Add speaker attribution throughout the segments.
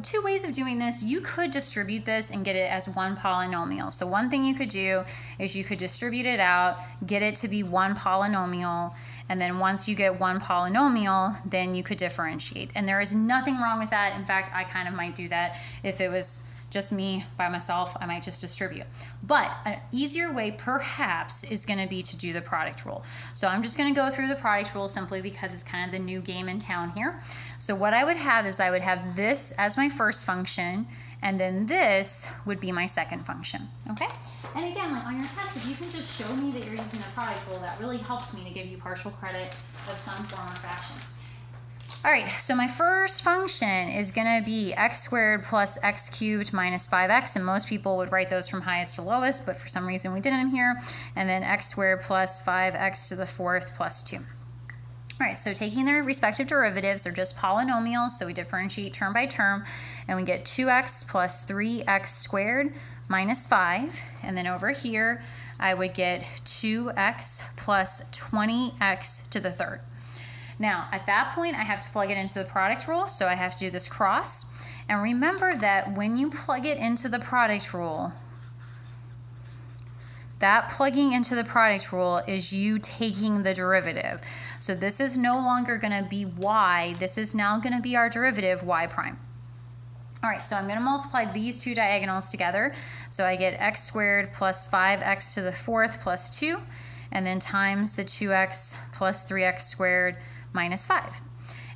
Speaker 1: two ways of doing this. You could distribute this and get it as one polynomial. So one thing you could do is you could distribute it out, get it to be one polynomial, and then once you get one polynomial, then you could differentiate. And there is nothing wrong with that. In fact, I kind of might do that if it was just me by myself. I might just distribute. But an easier way perhaps is going to be to do the product rule. So I'm just going to go through the product rule simply because it's kind of the new game in town here. So what I would have is I would have this as my first function, and then this would be my second function. Okay? And again, like on your test, if you can just show me that you're using the product rule, that really helps me to give you partial credit of some form or fashion. All right, so my first function is going to be x squared plus x cubed minus 5x, and most people would write those from highest to lowest, but for some reason we didn't here, and then x squared plus 5x to the fourth plus 2. All right, so taking their respective derivatives, they're just polynomials, so we differentiate term by term, and we get 2x plus 3x squared minus 5, and then over here I would get 2x plus 20x to the third. Now, at that point, I have to plug it into the product rule, so I have to do this cross. And remember that when you plug it into the product rule, that plugging into the product rule is you taking the derivative. So this is no longer going to be y. This is now going to be our derivative, y prime. All right, so I'm going to multiply these two diagonals together. So I get x squared plus 5x to the fourth plus 2, and then times the 2x plus 3x squared minus 5.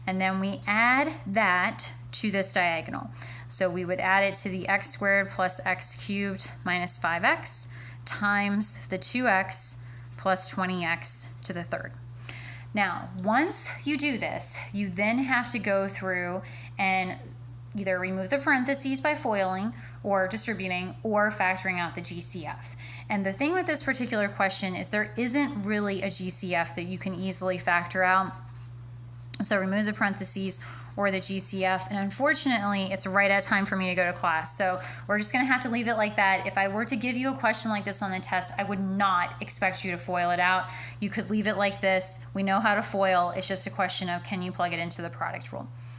Speaker 1: And then we add that to this diagonal. So we would add it to the x squared plus x cubed minus 5x times the 2x plus 20x to the third. Now, once you do this, you then have to go through and either remove the parentheses by FOILing or distributing or factoring out the GCF. And the thing with this particular question is there isn't really a GCF that you can easily factor out. So remove the parentheses or the GCF, and unfortunately it's right at time for me to go to class. So we're just going to have to leave it like that. If I were to give you a question like this on the test, I would not expect you to FOIL it out. You could leave it like this. We know how to FOIL. It's just a question of can you plug it into the product rule.